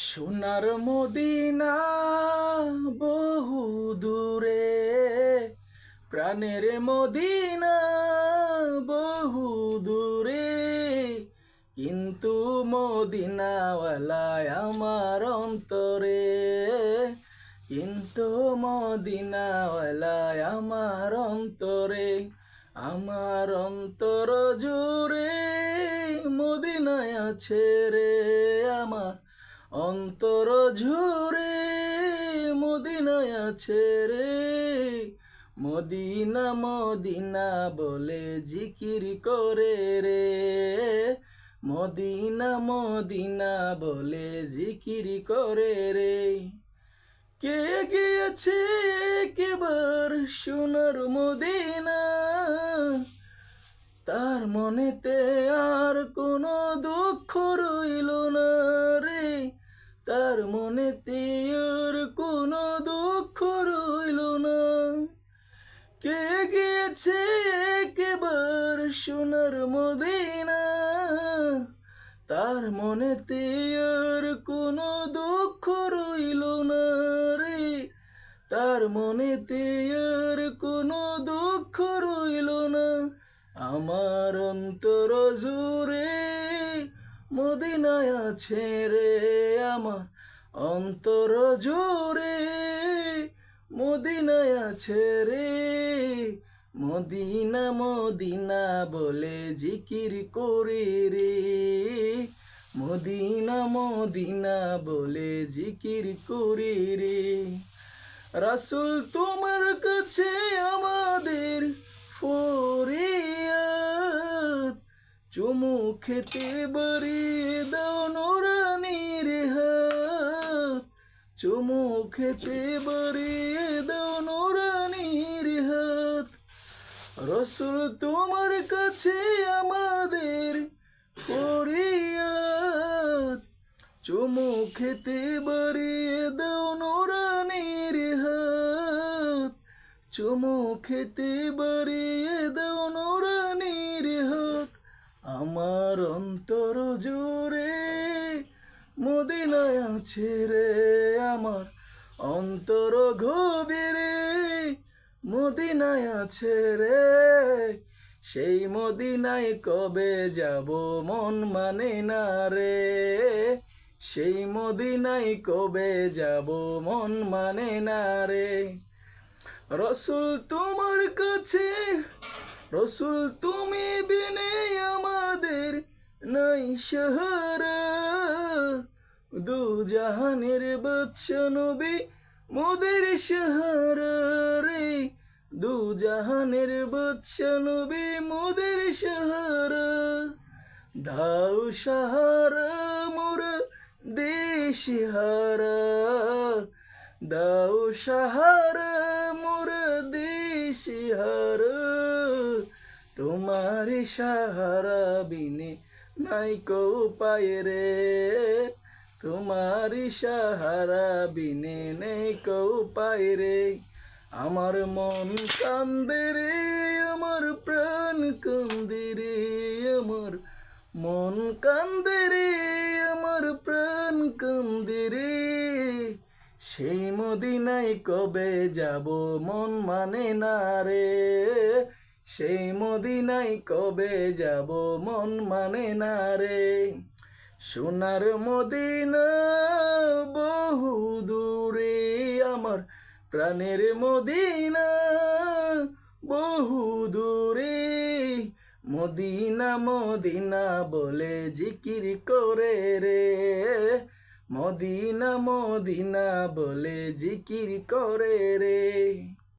সোনার মদিনা বহু দূরে, প্রাণের মদিনা বহু দূরে, কিন্তু মদিনাওয়ালায় আমার অন্তরে, কিন্তু মদিনাওয়ালায় আমার অন্তরে, আমার অন্তর জুড়ে মদিনায় আছে রে আমার অন্তর জুড়ে মদিনায় আছে রে। মদিনা মদিনা বলে জিকির করে রে, মদিনা মদিনা বলে জিকির করে রে। কে গিয়েছে একবার সোনার মদিনা, তার মনেতে আর কোনো দুঃখ রইল না রে, তার মনেতে আর কোনো দুঃখ রইল না। কে গিয়েছে একবার সোনার মদিনা, তার মনেতে আর কোনো দুঃখ রইল না রে, তার মনেতে আর কোনো দুঃখ রইল না। আমার অন্তর জুড়ে মদিনায় আছে রে, আমার অন্তর জুড়ে মদিনায় আছে রে। মদিনা মদিনা বলে জিকির করি রে, মদিনা মদিনা বলে জিকির করি রে। রাসূল তোমার কাছে আমাদের ফরিয়াদ, চুমু খেতে বাড়িয়ে দাও নুরানির হাত, চুমু খেতে বাড়িয়ে দাও নুরানির হাত। রাসূল তোমার কাছে আমাদের ফরিয়াদ, চুমু খেতে বাড়িয়ে দাও নুরানির হাত, চুমু খেতে বাড়িয়ে দাও নুরানির হাত। আমার অন্তর জুড়ে মদিনায় আছে রে, আমার অন্তর গভীরে মদিনায় আছে রে। সেই মদিনায় কবে যাব মন মানে না রে, সেই মদিনায় কবে যাব মন মানে না রে। রাসূল তোমার কাছে, রাসূল তুমি বিনে আমাদের নাই সাহারা, দু জাহানের বাদশা নবী মোদের সাহারা রে, দু জাহানের বাদশা নবী মোদের সাহারা। দাও সাহারা মোরা দেশহারা, দাও সাহারা মোরা দেশহারা। তোমার সাহারা বিনে নাই কো পায় রে, তোমার সাহারা বিনে নেই কো পায় রে। আমার মন কান্দে রে, আমার প্রাণ কান্দে রে, আমার মন কান্দে রে, আমার প্রাণ কান্দে রে। সেই মদিনায় কবে যাব মন মানে না রে, সেই মদিনায় কবে যাব মন মানে না রে। সোনার মদিনা বহু দূরে, আমার প্রাণের মদিনা বহু দূরে, মদিনা মদিনা বলে জিকির করে রে, মদিনা মদিনা বলে জিকির করে রে।